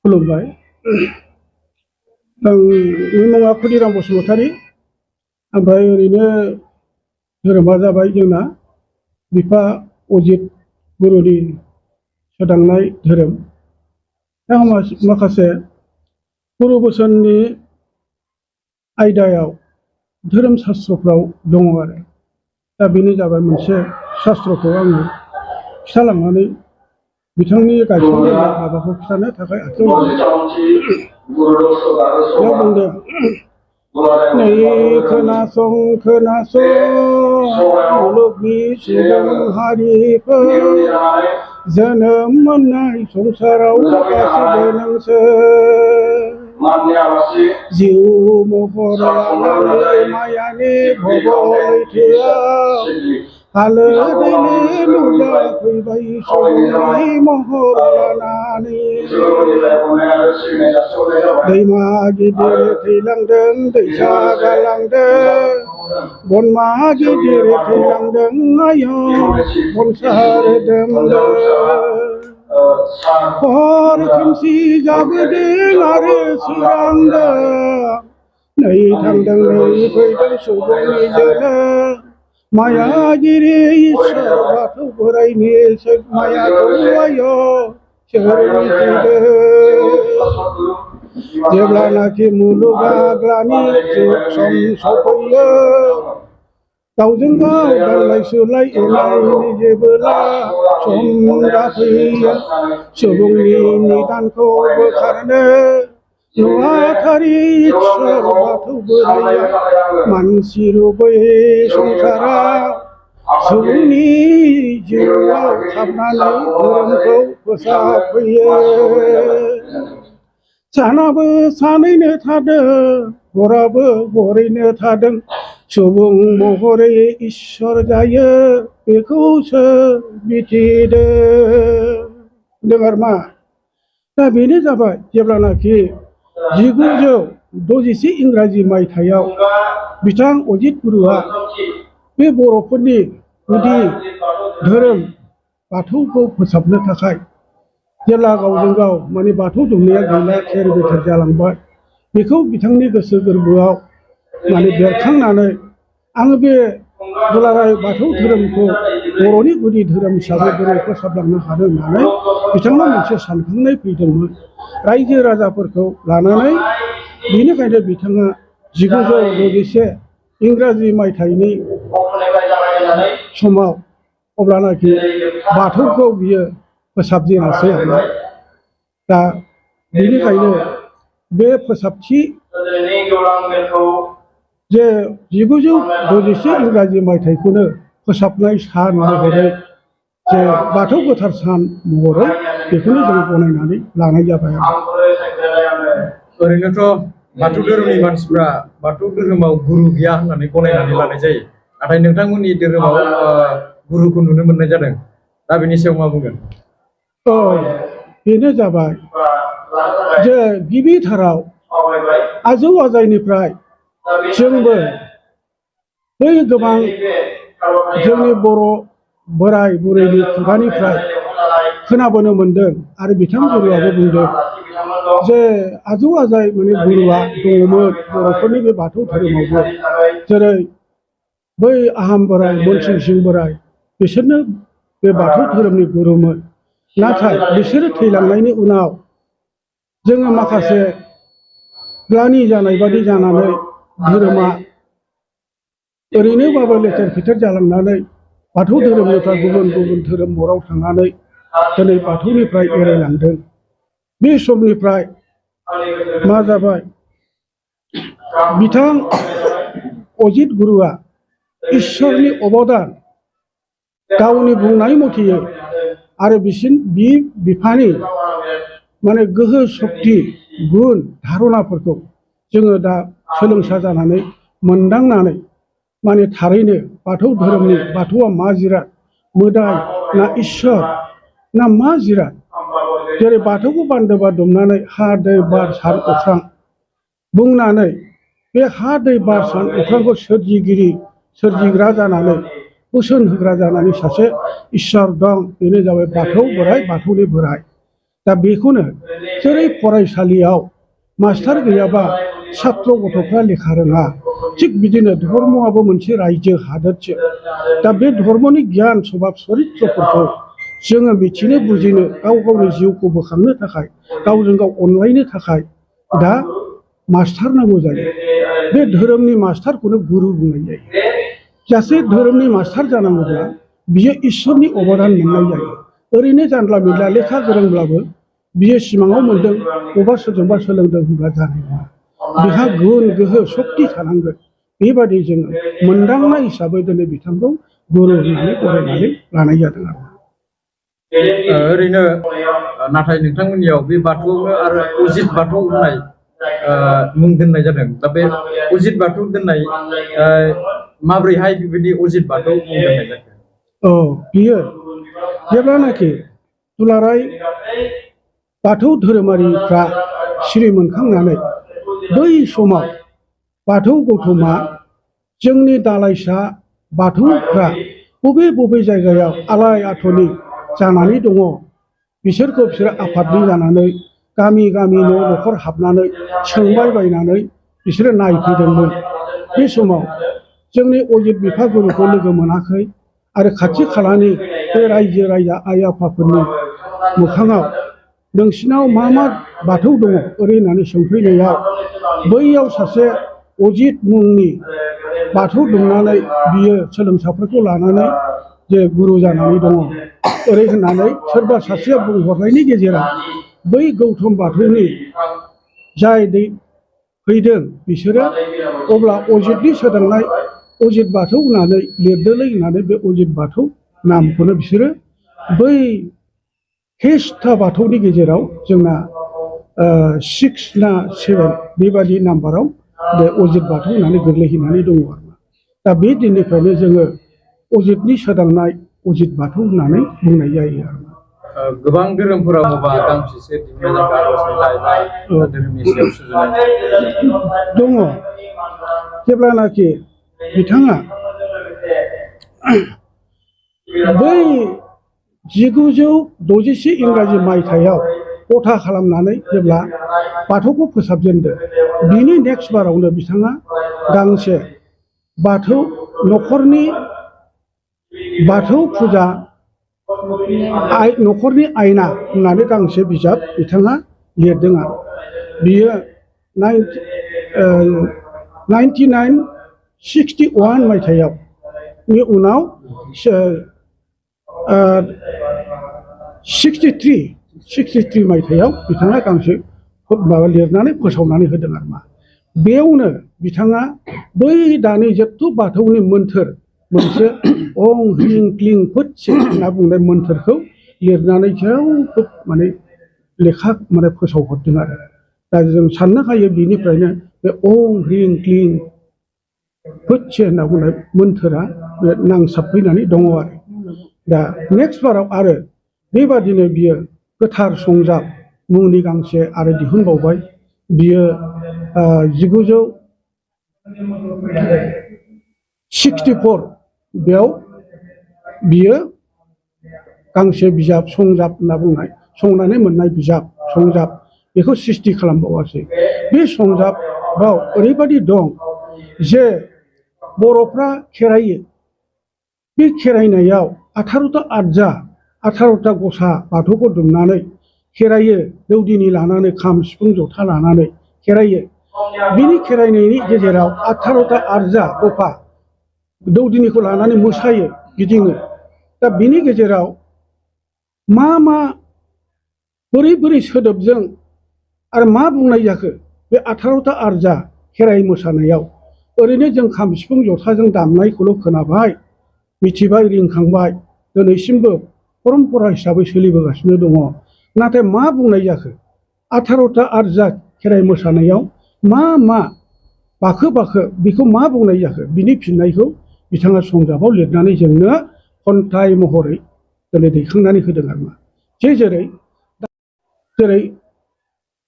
खुलुमबाय। आंनि मुङा खुदिराम बसुमतारी। ओमफ्राय ओरैनो धोरोमा जाबाय जोंना बिफा अजित गुरुनि सोदांनाय धोरोम। दा माखासे गुरु बोसोननि आयदायाव धोरोम शास्त्रफ्राव दङ आरो। दा बेनो जाबाय मोनसे शास्त्रखौ आङो खिथालांनानै बिथांनि गायसननाय माबाखौ खिथानो थाखाय आखायाव बुंदों। नै खोनासं मुलुगनि सुबुं हारिफोर, जोनोम मोननाय संसाराव गासिबो नोंसोर जिउ महर लानानै मायानि भब लैथोआव हालो दैलो नुजाफैबाय सुबुंनि महर लानानै। दैमा गिदिर थैलांदों, दैसा गालांदों, बनमा गिदिर थैलांदों, आयौ बनसा रोदोमदों। हर खोमसि जाबोदों आरो सोरांदों, नै थांदों नै फैदों सुबुंनि जोनोम। मायागिरि इसोर बाथौ बोराइनि मायाखौ आयौ सोर मिथिदों। जेब्लानाखि मुलुगा ग्लानि सम सफैयो, गावजों गाव दांलाय सुलाय एनायनि जेबोला सम जाफैयो, सुबुंनि निदानखौ बोखारनो नुवाथारि इसोर बाथौ बोराइया मानसि रुबै संसाराव सुबुंनि जिउआव हाबनानै धोरोमखौ फोसाबफैयो। सानाबो सानैनो थादों, हराबो हरैनो थादों, सुबुं महरै इसोर जायो बेखौसो मिथिदों आरो मा। दा बेनो जाबाय जेब्लानाखि 1964 इंराजि मायथाइयाव बिथां अजित गुरुआ बे बर'फोरनि गुदि धोरोम बाथौखौ फोसाबनो थाखाय जेब्ला गावजों गाव माने बाथौ दुमनाया गैला, थेर बेथेर जालांबाय, बेखौ बिथांनि गोसो गोरबोआव माने बेरखांनानै आङो बे दुलाराय बाथौ धोरोमखौ बर'नि गुदि धोरोम हिसाबै बोरै फोसाबलांनो हादों होननानै बिथांनाव मोनसे सानखांनाय फैदोंमोन रायजो राजाफोरखौ लानानै। बेनिखायनो बिथाङा 1961 इंराजि मायथाइनि समाव अब्लानाखि बाथौखौ बियो फोसाबजेनासै आरो। दा बेनिखायनो बे फोसाबथि जे 1961 इंराजि मायथाइखौनो फोसाबनाय सान महरै, जे बाथौ गोथार सान महरै बेखौनो जों गनायनानै लानाय जाबाय आरो। ओरैनोथ' बाथौ धोरोमनि मानसिफ्रा बाथौ धोरोमाव गुरु गैया होननानै गनायनानै लानाय जायो, नाथाय नोंथांमोननि धोरोमाव गुरुखौ नुनो मोननाय जादों। दा बेनि सायाव मा बुंगोन? बेनो जाबाय जे गिबिथाराव आजौ आजायनिफ्राय जोंबो बै गोबां जोंनि बर' बोराय बुरैनि खुगानिफ्राय खोनाबोनो मोनदों आरो बिथां गुरुआबो बुंदों जे आजौ आजाय माने गुरुआ दङमोन बर'फोरनि बे बाथौ धोरोमावबो। जेरै बै आहम बोराय मोनसिं सिं बोराय बिसोरनो बे बाथौ धोरोमनि गुरुमोन। नाथाय बिसोरो थैलांनायनि उनाव जोङो माखासे ग्लानि जानाय बादि जानानै धोरोमा ओरैनोबाबो लेथेर फेथेर जालांनानै बाथौ धोरोमनिफ्राय गुबुन गुबुन धोरोम मराव थांनानै दिनै बाथौनिफ्राय एरायलांदों। बे समनिफ्राय मा जाबाय, बिथां अजित गुरुआ इसोरनि अबदान गावनि बुंनाय मथेयै आरो बिफानि माने गोहो सक्ति गुन धारनाफोरखौ जोङो दा सोलोंसा जानानै मोनदांनानै माने थारैनो बाथौ धोरोमनि बाथौआ मा जिराद, मोदाय ना इसोर ना मा जिराद, जेरै बाथौखौ बान्दोबा दुमनानै हा दै बार सान अख्रां बुंनानै बे हा दै बार सान अख्रांखौ सोरजिगिरि सोरजिग्रा जानानै बोसोन होग्रा जानानै सासे इसोर दं बेनो जाबाय बाथौ बोराइ बाथौनि बोराइ दा बेखौनो जेरै फरायसालियाव मास्टार गैयाबा सात्र गथ'फ्रा लेखा रोङा थिग बिदिनो धर्मआबो मोनसे रायजो हादोरसो दा बे धर्मनि गियान सभाब सरित्रफोरखौ जोङो मिथिनो बुजिनो गाव गावनि जिउखौ बोखांनो थाखाय गावजों गाव अनलायनो थाखाय दा मास्टार नांगौ जायो बे धोरोमनि मास्टारखौनो गुरु बुंनाय जायो सासे धोरोमनि मास्टार जानांगौब्ला बियो इसोरनि अबदान मोननाय जायो ओरैनो जानला मोनला लेखा गोरोंब्लाबो बियो सिमाङाव मोन्दों बबेबा सोरजोंबा सोलोंदों होनब्ला जानाय नङा बिहा गुन गोहो सक्ति थानांगोन बेबादि जोङो मोनदांनाय हिसाबै दिनै बिथांखौ गुरु होननानै गनायनानै लानाय जादों आरो ओरैनो नाथाय नोंथांमोननियाव बे बाथौआवनो आरो अजित बाथौ होननाय मुं दोननाय जादों दा बे अजित बाथौ दोननाय माब्रैहाय बेबायदि अजित बाथौ मुं दोननाय जाखो बियो जेब्लानाखि दुलाराय बाथौ धोरोमारिफ्रा सिरि मोनखांनानै बै समाव बाथौ गौथुमा जोंनि दालाइसा बाथौफ्रा बबे बबे जायगायाव आलाय आथनि जानानै दङ बिसोरखौ बिसोरो आफादनि जानानै गामि गामि न'खर हाबनानै सोंबाय बायनानै बिसोरो नायफैदोंमोन बे समाव जोंनि अजित बिफा गुरुखौ लोगो मोनाखै आरो खाथि खालानि बे रायजो राजा आइ आफाफोरनि मोखाङाव नोंसिनाव मा मा बाथौ दङ ओरै होननानै सोंफैनायाव बैयाव सासे अजित मुंनि बाथौ दुमनानै बियो सोलोंसाफोरखौ लानानै जे गुरु जानानै दङ ओरै होननानै सोरबा सासेया बुंहरनायनि गेजेराव बै गौतम बाथौनि जाय फैदों बिसोरो अब्ला अजितनि सोदांनाय अजित बाथौ होननानै लिरदोलै होननानै बे अजित बाथौ नामखौनो बिसोरो बै हेस्था बाथौनि गेजेराव जोंना 6 ना 7 बेबादि नाम्बाराव बे अजित बाथौ होननानै गोग्लैहैनानै दङ आरो दा बे दिननिफ्रायनो जोङो अजितनि सोदांनाय अजित बाथौ होननानै बुंनाय जायो आरो गोबां धोरोमफोराव बबा गांसेसो दिहुननाय आर'जलाइ बा धोरोमनि सायाव सुजुनाय दङ जेब्लानाखि बिथाङा बै 1964 इंराजि मायथाइयाव गथा खालामनानै जेब्ला बाथौखौ फोसाबजेनदों बिनि नेक्स्ट बारावनो बिथाङा गांसे बाथौ न'खरनि बाथौ फुजा न'खरनि आयना होननानै गांसे बिजाब बिथाङा लिरदों आरो बियो 1961 मायथाइयाव नि उनाव 63 मायथाइयाव बिथाङा गांसे माबा लिरनानै फोसावनानै होदों आरो मा बेयावनो बिथाङा बै दानि जेथु बाथौनि मोन्थोर मोनसे अं ह्रिं क्लिं फुटसे होनना बुंनाय मोन्थोरखौ लिरनानै जेरावबो माने लेखा माने फोसावहरदों आरो दा जों साननो हायो बिनिफ्रायनो बे अं ह्रिं क्लिं फुटसे होनना बुंनाय मोन्थोरा बे नांसाबफैनानै दङ आरो दा नेक्स्ट बाराव आरो बेबादिनो बियो गोथार संजाब मुंनि गांसे आरो दिहुनबावबाय बियो 1964 बेयाव बियो गांसे बिजाब संजाब होनना बुंनाय संनानै मोननाय बिजाब संजाब बेखौ सृष्टि खालामबावासै बे संजाबाव ओरैबादि दं जे बर'फ्रा खेरायो बे खेराइनायाव 18टा आदजा 18टा गसा बाथौखौ दुमनानै खेरायो दौदिनि लानानै खाम सिफुं जथा लानानै खेरायो बिनि खेराइनायनि गेजेराव 18टा आदजा गफा दौदिनिखौ लानानै मोसायो गिदिङो दा बिनि गेजेराव मा बोरै बोरै सोदोबजों आरो मा बुंनाय जाखो बे 18टा आदजा खेराइ मोसानायाव ओरैनो जों खाम सिफुं जथाजों दामनायखौल' खोनाबाय मिथिबाय रिंखांबाय दिनैसिमबो परम्परा हिसाबै सोलिबोगासिनो दङ नाथाय मा बुंनाय जाखो 18टा आदजा खेराइ मोसानायाव मा बाखो बेखौ मा बुंनाय जाखो बिनि फिननायखौ बिथाङा संजाबाव लिरनानै जोंनो खन्थाइ महरै दिनै दैखांनानै होदों आरो मा जेरै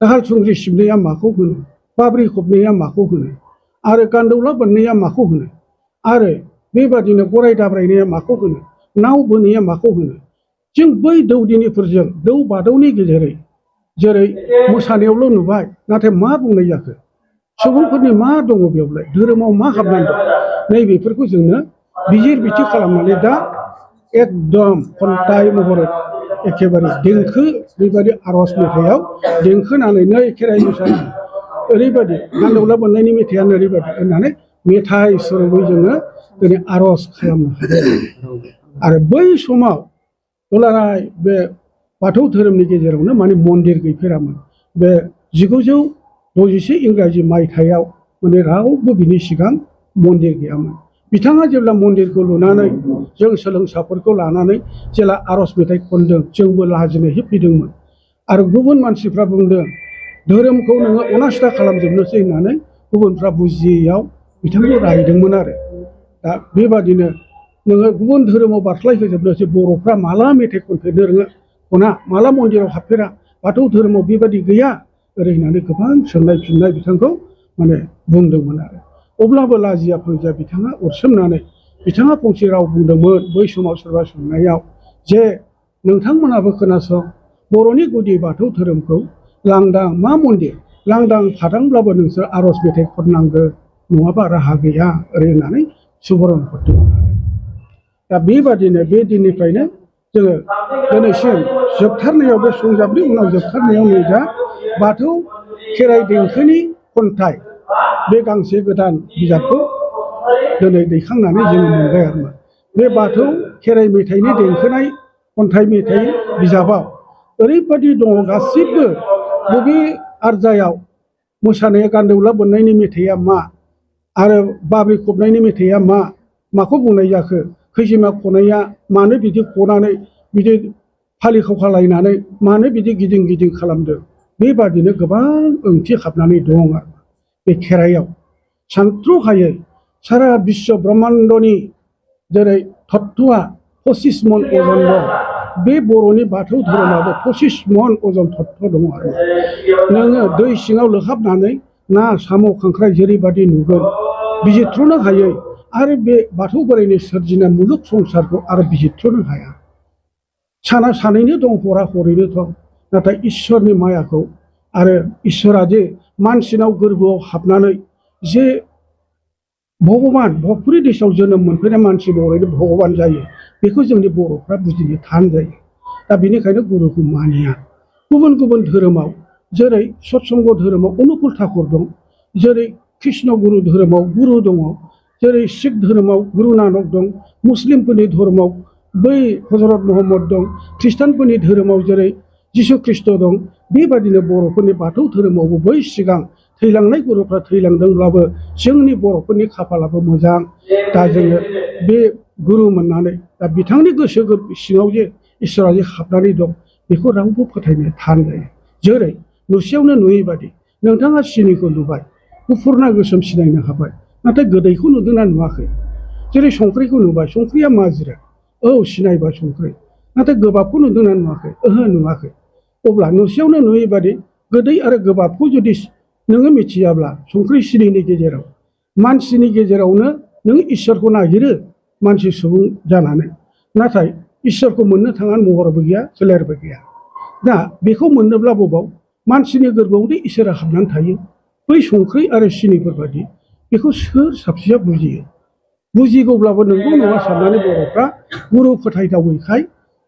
दाहाल थुंग्रि सिबनाया माखौ होनो बाब्रि खबनाया माखौ होनो आरो गान्दौला बोननाया माखौ होनो आरो बेबादिनो गराय दाब्रायनाया माखौ होनो नाव बोनाया माखौ होनो जों बै दौदिनिफोरजों दौ बादौनि गेजेरै जेरै मोसानायावल' नुबाय नाथाय मा बुंनाय जाखो सुबुंफोरनि मा दङ बेयावलाय धोरोमाव मा हाबनानै दं नैबेफोरखौ जोंनो बिजिर बिथि खालामनानै दा एकदम खन्थाइ महरै एखेबारे देंखो बेबायदि आर'ज मेथाइयाव देंखो होनानैनो खेराइ मोसानाय ओरैबायदि गान्दौला बोननायनि मेथाइयानो ओरैबायदि होननानै मेथाइ स्वरूपै जोङो दिनै आर'ज खालामनो हादों आरो बै समाव दुलाराय बे बाथौ धोरोमनि गेजेरावनो माने मन्दिर गैफेरामोन बे 1961 इंराजि मायथाइयाव माने रावबो बिनि सिगां मन्दिर गैयामोन बिथाङा जेब्ला मन्दिरखौ लुनानै जों सोलोंसाफोरखौ लानानै जेला आर'ज मेथाइ खनदों जोंबो लाजिनो फैदोंमोन आरो गुबुन मानसिफ्रा बुंदों धोरोमखौ नोङो अनास्था खालामजोबनोसै होननानै गुबुनफ्रा बुजियैयाव बिथांखौ रायदोंमोन आरो दा बेबादिनो नोङो गुबुन धोरोमाव बारस्लायहोजोबनोसै बर'फ्रा माला मेथाइ खनफेरनो रोङो खना माला मन्दिराव हाबफेरा बाथौ धोरोमाव बेबादि गैया ओरै होननानै गोबां सोंनाय फिननाय बिथांखौ माने बुंदोंमोन आरो अब्लाबो लाजिया फोजिया बिथाङा अरसोमनानै बिथाङा फंसे राव बुंदोंमोन बै समाव सोरबा सोंनायाव जे नोंथांमोनाबो खोनासं बर'नि गुदि बाथौ धोरोमखौ लांदां मा मन्दिर लांदां थादोंब्लाबो नोंसोर आर'ज मेथाइ खननांगौ नङाबा राहा गैया ओरै होननानै सुबुरुन हरदोंमोन दा बेबादिनो बे दिननिफ्रायनो जोङो दिनैसिम जोबथारनायाव बे संजाबनि उनाव जोबथारनायाव नै दा बाथौ खेराइ देंखोनि खन्थाइ बे गांसे गोदान बिजाबखौ दिनै दैखांनानै जोङो मोनबाय आरोमा बे बाथौ खेराइ मेथाइनि देंखोनाय खन्थाइ मेथाइ बिजाबाव ओरैबादि दङ गासिबो बबे आरजायाव मोसानाया गान्दौला बोननायनि मेथाइया मा आरो बाब्रि खबनायनि मेथाइया मा माखौ बुंनाय जाखो खैजिमा खनाया मानो बिदि खनानै बिदि फालि खावखालायनानै मानो बिदि गिदिं गिदिं खालामदों बेबादिनो गोबां ओंथि हाबनानै दं आरो बे खेराइयाव सानथ्र'हायै सारा बिश्व ब्रह्माण्डनि जेरै तत्वआ 25 मन अजन दं बे बर'नि बाथौ धोरोमाबो 25 मन अजन तत्व दङ आरो नोङो दै सिङाव लोहाबनानै ना साम' खांख्राइ जेरैबादि नुगोन बिजिरथ्र'नो हायै आरो बे बाथौ बोराइनि सोरजिनाय मुलुग संसारखौ आरो बिजिरथ्र'नो हाया साना सानैनो दं हरा हरैनो दं नाथाय इसोरनि मायाखौ आरो इसोरा जे मानसिनाव गोरबोआव हाबनानै जे भगबान भगपुरि देशआव जोनोम मोनफैनाय मानसि महरैनो भगबान जायो बेखौ जोंनि बर'फ्रा बुजिनो थान जायो दा बेनिखायनो गुरुखौ मानिया गुबुन गुबुन धोरोमाव जेरै सत्संग धोरोमाव अनुकुल ठाकुर दं जेरै कृष्ण गुरु धोरोमाव गुरु दङ जेरै सिख धोरोमाव गुरु नानक दं मुस्लिमफोरनि धर्मआव बै हजरत महम्मद दं ख्रिस्टानफोरनि धोरोमाव जेरै जिसु ख्रिस्ट' दं बेबादिनो बर'फोरनि बाथौ धोरोमावबो बै सिगां थैलांनाय गुरुफ्रा थैलांदोंब्लाबो जोंनि बर'फोरनि खाफालाबो मोजां दा जोङो बे गुरु मोननानै दा बिथांनि गोसो सिङाव जे इसोरा जे हाबनानै दं बेखौ रावबो फोथायनो थान जायो जेरै नुसेयावनो नुयै बादि नोंथाङा सिनिखौ नुबाय गुफुर ना गोसोम सिनायनो हाबाय नाथाय गोदैखौ नुदोंना नुवाखै जेरै संख्रिखौ नुबाय संख्रिया मा जिराद औ सिनायबाय संख्रि नाथाय गोबाबखौ नुदोंना नुवाखै ओहो नुवाखै अब्ला नुसेयावनो नुयै बादि गोदै आरो गोबाबखौ जुदि नोङो मिथियाब्ला संख्रि सिनिनि गेजेराव मानसिनि गेजेरावनो नों इसोरखौ नागिरो मानसि सुबुं जानानै नाथाय इसोरखौ मोननो थाङा महरबो गैया सोलेरबो गैया दा बेखौ मोननोब्ला बबाव मानसिनि गोरबोआवदि इसोरा हाबनानै थायो बै संख्रि आरो सिनिफोरबादि बेखौ सोर साबसेया बुजियो बुजिगौब्लाबो नंगौ नङा साननानै बर'फ्रा गुरु फोथायदावैखाय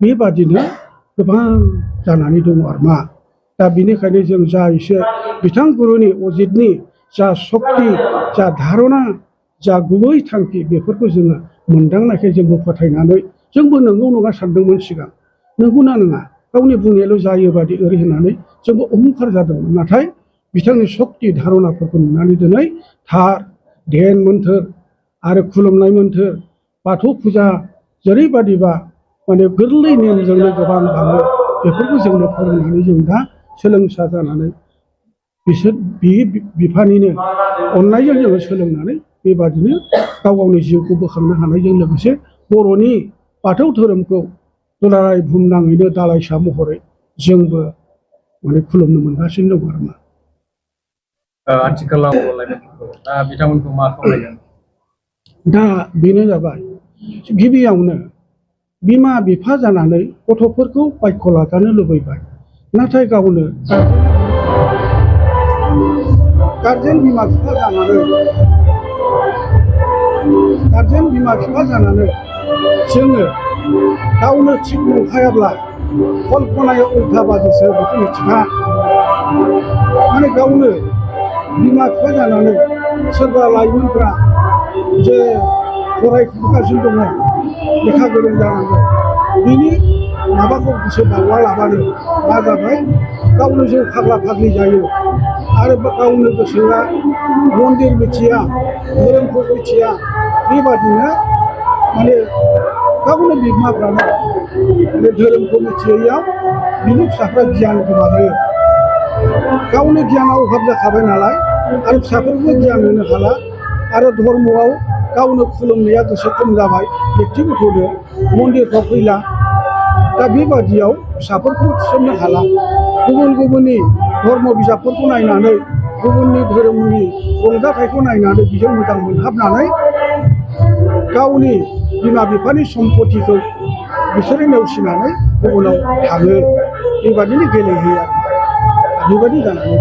बेबादिनो गोबां जानानै दङ आरो मा दा बेनिखायनो जों जा एसे बिथां गुरुनि अजितनि जा सक्ति जा धारना जा गुबै थांखि बेफोरखौ जोङो मोनदांनायखाय जोंबो फोथायनानै जोंबो नंगौ नङा सानदोंमोन सिगां नंगौना नङा गावनि बुंनायाल' जायो बादि ओरै होननानै जोंबो अहंखार जादोंमोन नाथाय बिथांनि सक्ति धारनाफोरखौ नुनानै दिनै थार ध्यान मोन्थोर आरो खुलुमनाय मोन्थोर बाथौ फुजा जेरैबादिबा माने गोरलै नेमजोंनो गोबां बाङो बेफोरखौ जोंनो फोरोंनानै जों दा सोलोंसा जानानै बिसोर बे बिफानिनो अननायजों जोङो सोलोंनानै बेबादिनो गाव गावनि जिउखौ बोखांनो हानायजों लोगोसे बर'नि बाथौ धोरोमखौ दुलाराय बुहुमनाङैनो दालाइसा महरै जोंबो माने खुलुमनो मोनगासिनो दं आरो मा आथिखालाव लाइमोनफोरखौ दा बिथांमोनखौ मा खावलायगोन दा बेनो जाबाय गिबियावनो बिमा बिफा जानानै गथ'फोरखौ बायख' लाजानो लुबैबाय नाथाय गावनो गारजेन बिमा बिफा जानानै जोङो गावनो थिग नंखायाब्ला कल्पनायाव उल्था बादिसो बेखौ मिथिखा माने गावनो बिमा बिफा जानानै सोरबा लाइमोनफ्रा जे फरायफुगासिनो दङ लेखा गोरों जानांगौ बिनि माबाखौ गोसो बावलाबानो मा जाबाय गावनो जौ फाग्ला फाग्लि जायो आरो गावनो गोसोआ मन्दिर मिथिया धोरोमखौ मिथिया बेबादिनो माने गावनो बिमाफ्रानो माने धोरोमखौ मिथियैयाव बिनि फिसाफ्रा गियान गोमायो गावनो गियानाव अभाब जाखाबाय नालाय आरो फिसाफोरखौबो गियान होनो हाला आरो धर्मआव गावनो खुलुमनाया गोसो खम जाबाय बेक्तिगत'नो मन्दिरफ्राव फैला दा बेबादियाव फिसाफोरखौ थिसननो हाला गुबुननि धर्म बिजाबफोरखौ नायनानै गुबुननि धोरोमनि रंजाथाइखौ नायनानै बिजों मोजां मोनहाबनानै गावनि बिमा बिफानि सम्पतिखौ बिसोरो नेवसिनानै गुबुनाव थाङो बेबादिनो गेलेहैयो बेबादि जानानै